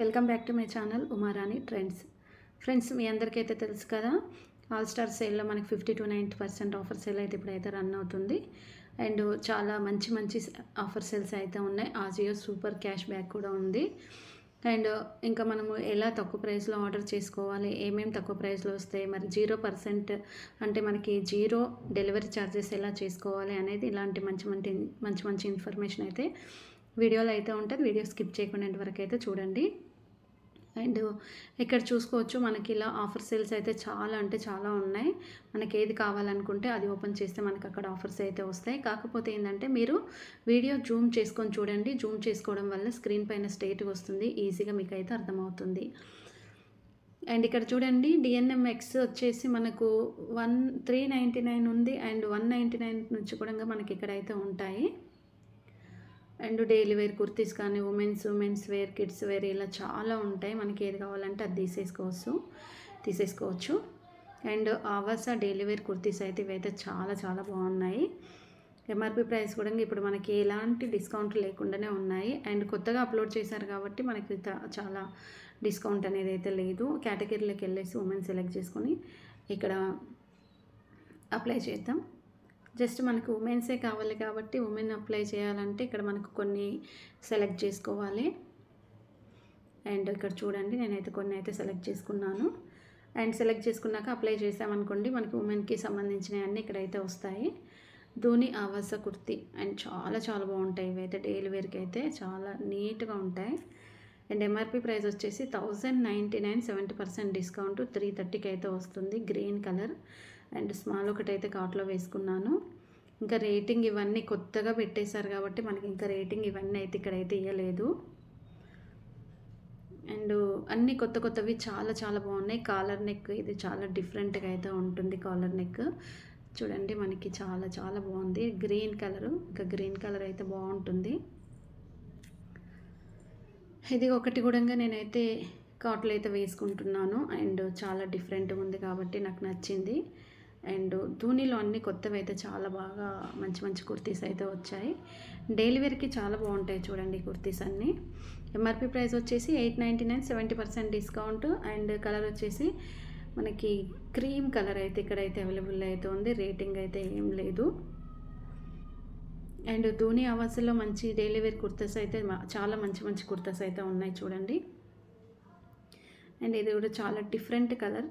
Welcome back to my channel Umarani trends. Friends, మీ అందరికైతే తెలుసు కదా, ఆల్ స్టార్ సేల్లో మనకి 50 to 90% ఆఫర్ సేల్ అయితే ఇప్పుడైతే రన్ అవుతుంది. అండ్ చాలా మంచి ఆఫర్ సేల్స్ అయితే ఉన్నాయి. ఆజియో సూపర్ క్యాష్ బ్యాక్ కూడా ఉంది. అండ్ ఇంకా మనము ఎలా తక్కువ ప్రైస్లో ఆర్డర్ చేసుకోవాలి, ఏమేమి తక్కువ ప్రైస్లో వస్తాయి, మరి 0% అంటే మనకి జీరో డెలివరీ ఛార్జెస్ ఎలా చేసుకోవాలి అనేది ఇలాంటి మంచి ఇన్ఫర్మేషన్ అయితే వీడియోలో అయితే ఉంటుంది. వీడియో స్కిప్ చేయకుండా ఇంతవరకు అయితే చూడండి. అండ్ ఇక్కడ చూసుకోవచ్చు, మనకి ఇలా ఆఫర్ సేల్స్ అయితే చాలా ఉన్నాయి. మనకి ఏది కావాలనుకుంటే అది ఓపెన్ చేస్తే మనకి అక్కడ ఆఫర్స్ అయితే వస్తాయి. కాకపోతే ఏంటంటే మీరు వీడియో జూమ్ చేసుకొని చూడండి. జూమ్ చేసుకోవడం వల్ల స్క్రీన్ పైన స్ట్రైట్గా వస్తుంది, ఈజీగా మీకు అయితే అర్థమవుతుంది. అండ్ ఇక్కడ చూడండి, డిఎన్ఎం ఎక్స్ వచ్చేసి మనకు 399 ఉంది. అండ్ 199 నుంచి కూడా మనకి ఇక్కడైతే ఉంటాయి. అండ్ డైలీ వేర్ కుర్తీస్ కానీ ఉమెన్స్ వేర్, కిడ్స్ వేర్ ఇలా చాలా ఉంటాయి. మనకి ఏది కావాలంటే అది తీసేసుకోవచ్చు. అండ్ ఆవాస డైలీ వేర్ కుర్తీస్ అయితే ఇవైతే చాలా బాగున్నాయి. ఎంఆర్పి ప్రైస్ కూడా ఇప్పుడు మనకి ఎలాంటి డిస్కౌంట్ లేకుండానే ఉన్నాయి. అండ్ కొత్తగా అప్లోడ్ చేశారు కాబట్టి మనకి చాలా డిస్కౌంట్ అనేది అయితే లేదు. కేటగిరీలోకి వెళ్ళేసి ఉమెన్ సెలెక్ట్ చేసుకొని ఇక్కడ అప్లై చేద్దాం. జస్ట్ మనకు ఉమెన్సే కావాలి కాబట్టి ఉమెన్ అప్లై చేయాలంటే ఇక్కడ మనకు కొన్ని సెలెక్ట్ చేసుకోవాలి. అండ్ ఇక్కడ చూడండి, నేనైతే కొన్ని అయితే సెలెక్ట్ చేసుకున్నాను. అండ్ సెలెక్ట్ చేసుకున్నాక అప్లై చేసామనుకోండి, మనకి ఉమెన్కి సంబంధించినవి అన్నీ ఇక్కడైతే వస్తాయి. ధోని ఆవాస కుర్తీ అండ్ చాలా బాగుంటాయి. ఇవైతే డైలీ వేర్కి అయితే చాలా నీట్గా ఉంటాయి. అండ్ ఎంఆర్పి ప్రైస్ వచ్చేసి 1099, 70% డిస్కౌంట్ 330కి అయితే వస్తుంది. గ్రీన్ కలర్ అండ్ స్మాల్ ఒకటైతే కార్ట్లో వేసుకున్నాను. ఇంకా రేటింగ్ ఇవన్నీ కొత్తగా పెట్టేశారు కాబట్టి మనకి ఇంకా రేటింగ్ ఇవన్నీ అయితే ఇక్కడైతే ఇవ్వలేదు. అండ్ అన్నీ కొత్తవి చాలా బాగున్నాయి. కాలర్ నెక్ ఇది చాలా డిఫరెంట్గా అయితే ఉంటుంది. కాలర్ నెక్ చూడండి, మనకి చాలా బాగుంది. గ్రీన్ కలరు, ఇంకా గ్రీన్ కలర్ అయితే బాగుంటుంది. ఇది ఒకటి కూడా నేనైతే కార్ట్లో అయితే వేసుకుంటున్నాను. అండ్ చాలా డిఫరెంట్గా ఉంది కాబట్టి నాకు నచ్చింది. అండ్ ధోనిలో అన్ని కొత్తవి అయితే చాలా బాగా మంచి కుర్తీస్ అయితే వచ్చాయి. డైలీ వేర్కి చాలా బాగుంటాయి చూడండి కుర్తీస్ అన్నీ. ఎంఆర్పి ప్రైస్ వచ్చేసి 899, 70% డిస్కౌంట్. అండ్ కలర్ వచ్చేసి మనకి క్రీమ్ కలర్ అయితే ఇక్కడైతే అవైలబుల్ అయితే ఉంది. రేటింగ్ అయితే ఏం లేదు. అండ్ ధోని ఆవాసలో మంచి డైలీ వేర్ కుర్తాస్ అయితే చాలా మంచి కుర్తాస్ అయితే ఉన్నాయి చూడండి. అండ్ ఇది కూడా చాలా డిఫరెంట్ కలర్.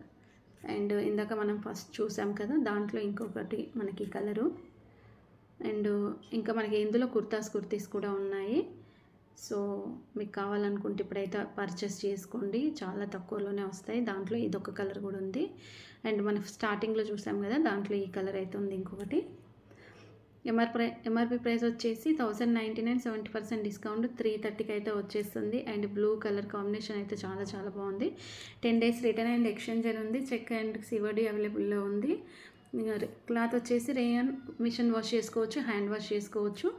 అండ్ ఇందాక మనం ఫస్ట్ చూసాం కదా, దాంట్లో ఇంకొకటి మనకి కలరు. అండ్ ఇంకా మనకి ఇందులో కుర్తీస్ కూడా ఉన్నాయి. సో మీకు కావాలనుకుంటే ఇప్పుడైతే పర్చేస్ చేసుకోండి, చాలా తక్కువలోనే వస్తాయి. దాంట్లో ఇదొక కలర్ కూడా ఉంది. అండ్ మనం స్టార్టింగ్లో చూసాం కదా, దాంట్లో ఈ కలర్ అయితే ఉంది ఇంకొకటి. ఎంఆర్పి ప్రైస్ వచ్చేసి 1099, 70% డిస్కౌంట్ 330కి అయితే వచ్చేస్తుంది. అండ్ బ్లూ కలర్ కాంబినేషన్ అయితే చాలా బాగుంది. 10 days రిటర్న్ అండ్ ఎక్స్చేంజ్ ఉంది. చెక్ అండ్ సివడి అవైలబుల్లో ఉంది. క్లాత్ వచ్చేసి రేయన్ మిషన్ వాష్ చేసుకోవచ్చు, హ్యాండ్ వాష్ చేసుకోవచ్చు.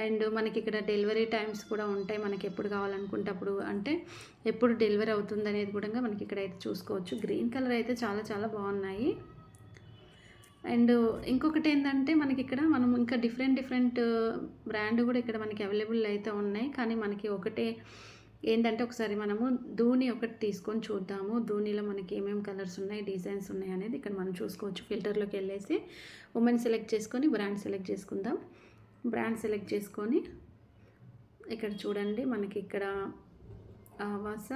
అండ్ మనకి ఇక్కడ డెలివరీ టైమ్స్ కూడా ఉంటాయి. మనకి ఎప్పుడు కావాలనుకుంటే అప్పుడు, అంటే ఎప్పుడు డెలివరీ అవుతుంది అనేది కూడా మనకి ఇక్కడ అయితే చూసుకోవచ్చు. గ్రీన్ కలర్ అయితే చాలా బాగున్నాయి. అండ్ ఇంకొకటి ఏంటంటే మనకి ఇక్కడ మనం ఇంకా డిఫరెంట్ బ్రాండ్ కూడా ఇక్కడ మనకి అవైలబుల్ అయితే ఉన్నాయి. కానీ మనకి ఒకటే ఏంటంటే, ఒకసారి మనము ధోని ఒకటి తీసుకొని చూద్దాము. ధోనిలో మనకి ఏమేమి కలర్స్ ఉన్నాయి, డిజైన్స్ ఉన్నాయి అనేది ఇక్కడ మనం చూసుకోవచ్చు. ఫిల్టర్లోకి వెళ్ళేసి ఉమెన్ సెలెక్ట్ చేసుకొని బ్రాండ్ సెలెక్ట్ చేసుకుందాం. బ్రాండ్ సెలెక్ట్ చేసుకొని ఇక్కడ చూడండి, మనకి ఇక్కడ ఆవాస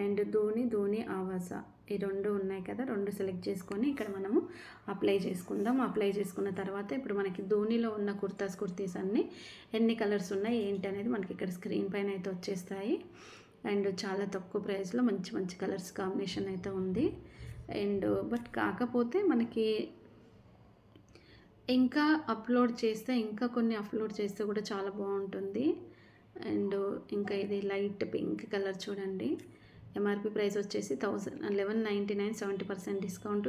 అండ్ ధోని ఆవాస ఈ రెండు ఉన్నాయి కదా, రెండు సెలెక్ట్ చేసుకొని ఇక్కడ మనము అప్లై చేసుకుందాం. అప్లై చేసుకున్న తర్వాత ఇప్పుడు మనకి ధోనిలో ఉన్న కుర్తీస్ అన్నీ ఎన్ని కలర్స్ ఉన్నాయి ఏంటి అనేది మనకి ఇక్కడ స్క్రీన్ పైన అయితే వచ్చేస్తాయి. అండ్ చాలా తక్కువ ప్రైస్లో మంచి కలర్స్ కాంబినేషన్ అయితే ఉంది. అండ్ బట్ కాకపోతే మనకి ఇంకా కొన్ని అప్లోడ్ చేస్తే కూడా చాలా బాగుంటుంది. అండ్ ఇంకా ఇది లైట్ పింక్ కలర్ చూడండి. ఎంఆర్పి ప్రైస్ వచ్చేసి 1199, 70% డిస్కౌంట్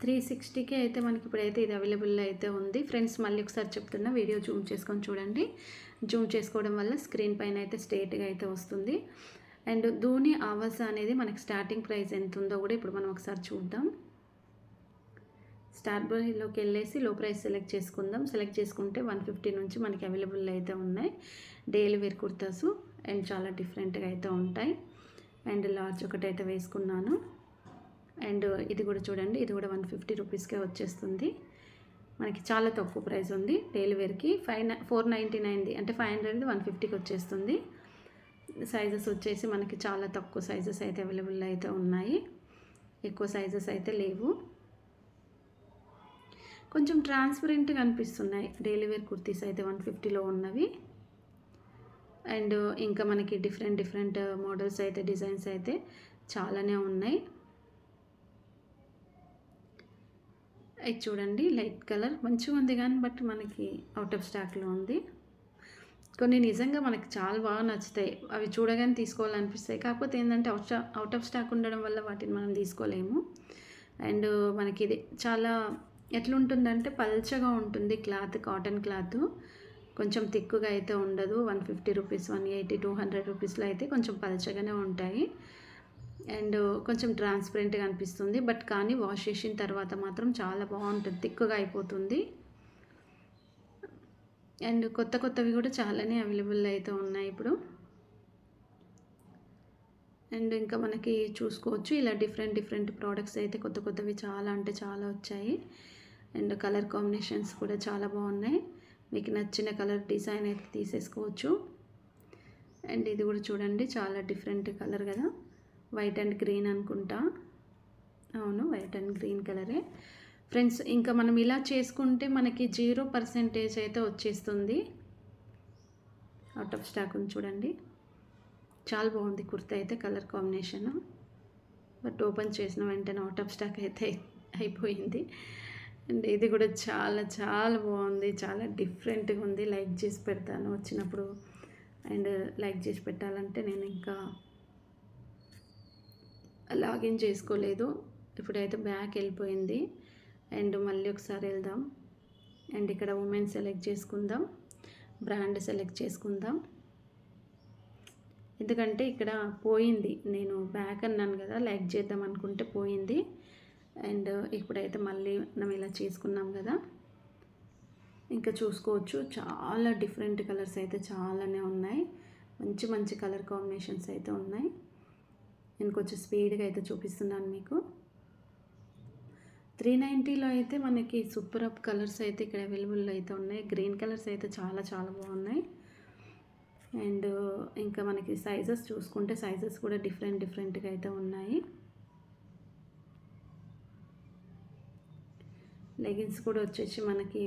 360కి అయితే మనకి ఇప్పుడైతే ఇది అవైలబుల్ అయితే ఉంది. ఫ్రెండ్స్, మళ్ళీ ఒకసారి చెప్తున్నా, వీడియో జూమ్ చేసుకొని చూడండి. జూమ్ చేసుకోవడం వల్ల స్క్రీన్ పైన అయితే స్ట్రైట్గా అయితే వస్తుంది. అండ్ ధోని ఆవాస అనేది మనకి స్టార్టింగ్ ప్రైస్ ఎంత ఉందో కూడా ఇప్పుడు మనం ఒకసారి చూద్దాం. స్టార్ బైలోకి వెళ్ళేసి లో ప్రైస్ సెలెక్ట్ చేసుకుందాం. సెలెక్ట్ చేసుకుంటే 150 నుంచి మనకి అవైలబుల్ అయితే ఉన్నాయి. డైలీ వేర్ కుర్తాసు అండ్ చాలా డిఫరెంట్గా అయితే ఉంటాయి. అండ్ లార్జ్ ఒకటైతే వేసుకున్నాను. అండ్ ఇది కూడా చూడండి, ఇది కూడా 150 రూపీస్కే వచ్చేస్తుంది. మనకి చాలా తక్కువ ప్రైస్ ఉంది. డైలీ వేర్కి 499ది అంటే 500ది 150కి వచ్చేస్తుంది. సైజెస్ వచ్చేసి మనకి చాలా తక్కువ సైజెస్ అయితే అవైలబుల్ అయితే ఉన్నాయి, ఎక్కువ సైజెస్ అయితే లేవు. కొంచెం ట్రాన్స్పరెంట్గా అనిపిస్తున్నాయి డైలీ వేర్ కుర్తీస్ అయితే 150లో ఉన్నవి. అండ్ ఇంకా మనకి డిఫరెంట్ మోడల్స్ అయితే డిజైన్స్ అయితే చాలానే ఉన్నాయి. ఇది చూడండి, లైట్ కలర్ మంచిగా ఉంది కానీ బట్ మనకి అవుట్ ఆఫ్ స్టాక్లో ఉంది. కొన్ని నిజంగా మనకి చాలా బాగా నచ్చుతాయి, అవి చూడగానే తీసుకోవాలనిపిస్తాయి. కాకపోతే ఏంటంటే అవుట్ ఆఫ్ స్టాక్ ఉండడం వల్ల వాటిని మనం తీసుకోలేము. అండ్ మనకి ఇది చాలా ఎట్లుంటుందంటే పల్చగా ఉంటుంది క్లాత్, కాటన్ క్లాత్, కొంచెం థిక్గా అయితే ఉండదు. 150 రూపీస్, 180, 200 రూపీస్లో అయితే కొంచెం పల్చగానే ఉంటాయి. అండ్ కొంచెం ట్రాన్స్పరెంట్గా అనిపిస్తుంది. బట్ కానీ వాష్ చేసిన తర్వాత మాత్రం చాలా బాగుంటుంది, థిక్గా అయిపోతుంది. అండ్ కొత్తవి కూడా చాలానే అవైలబుల్ అయితే ఉన్నాయి ఇప్పుడు. అండ్ ఇంకా మనకి చూసుకోవచ్చు ఇలా డిఫరెంట్ ప్రోడక్ట్స్ అయితే కొత్తవి చాలా అంటే చాలా వచ్చాయి. అండ్ కలర్ కాంబినేషన్స్ కూడా చాలా బాగున్నాయి. మీకు నచ్చిన కలర్ డిజైన్ అయితే తీసేసుకోవచ్చు. అండ్ ఇది కూడా చూడండి, చాలా డిఫరెంట్ కలర్ కదా, వైట్ అండ్ గ్రీన్ అనుకుంటా. అవును, వైట్ అండ్ గ్రీన్ కలరే ఫ్రెండ్స్. ఇంకా మనం ఇలా చేసుకుంటే మనకి 0% అయితే వచ్చేస్తుంది. అవుట్ ఆఫ్ స్టాక్ ఉంది చూడండి, చాలా బాగుంది కుర్తా అయితే కలర్ కాంబినేషన్. బట్ ఓపెన్ చేసిన వెంటనే అవుట్ ఆఫ్ స్టాక్ అయితే అయిపోయింది. అండ్ ఇది కూడా చాలా బాగుంది, చాలా డిఫరెంట్గా ఉంది. లైక్ చేసి పెడతాను వచ్చినప్పుడు. అండ్ లైక్ చేసి పెట్టాలంటే నేను ఇంకా లాగిన్ చేసుకోలేదు, ఇప్పుడైతే బ్యాక్ వెళ్ళిపోయింది. అండ్ మళ్ళీ ఒకసారి వెళ్దాం. అండ్ ఇక్కడ ఉమెన్ సెలెక్ట్ చేసుకుందాం, బ్రాండ్ సెలెక్ట్ చేసుకుందాం. ఎందుకంటే ఇక్కడ పోయింది, నేను బ్యాక్ అన్నాను కదా, లైక్ చేద్దాం అనుకుంటే పోయింది. అండ్ ఇప్పుడైతే మళ్ళీ మనం ఇలా చేసుకున్నాం కదా, ఇంకా చూసుకోవచ్చు చాలా డిఫరెంట్ కలర్స్ అయితే చాలానే ఉన్నాయి. మంచి కలర్ కాంబినేషన్స్ అయితే ఉన్నాయి. నేను కొంచెం స్పీడ్గా అయితే చూపిస్తున్నాను మీకు. 390లో అయితే మనకి సూపర్ అప్ కలర్స్ అయితే ఇక్కడ అవైలబుల్ అయితే ఉన్నాయి. గ్రీన్ కలర్స్ అయితే చాలా బాగున్నాయి. అండ్ ఇంకా మనకి సైజెస్ చూసుకుంటే సైజెస్ కూడా డిఫరెంట్గా అయితే ఉన్నాయి. లెగిన్స్ కూడా వచ్చేసి మనకి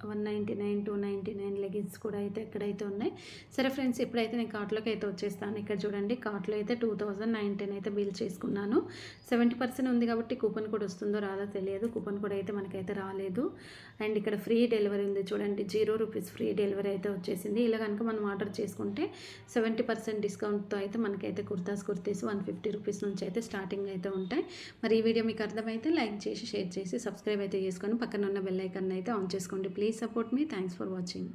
199, 299 లెగిన్స్ కూడా అయితే ఎక్కడైతే ఉన్నాయి. సరే ఫ్రెండ్స్, ఇప్పుడైతే నేను కార్ట్లోకి అయితే వచ్చేస్తాను. ఇక్కడ చూడండి, కార్ట్లో అయితే 2019 అయితే బిల్ చేసుకున్నాను. 70% ఉంది కాబట్టి కూపన్ కూడా వస్తుందో రాదో తెలియదు. కూపన్ కూడా అయితే మనకైతే రాలేదు. అండ్ ఇక్కడ ఫ్రీ డెలివరీ ఉంది చూడండి, 0 రూపీస్ ఫ్రీ డెలివరీ అయితే వచ్చేసింది. ఇలా కనుక మనం ఆర్డర్ చేసుకుంటే 70% డిస్కౌంట్తో అయితే మనకైతే కుర్తీస్ 150 రూపీస్ నుంచి అయితే స్టార్టింగ్ అయితే ఉంటాయి. మరి ఈ వీడియో మీకు అర్థమైతే లైక్ చేసి, షేర్ చేసి, సబ్స్క్రైబ్ అయితే చేసుకొని పక్కన ఉన్న బెల్ ఐకాన్ అయితే ఆన్ చేసుకోండి. Please support me. Thanks for watching.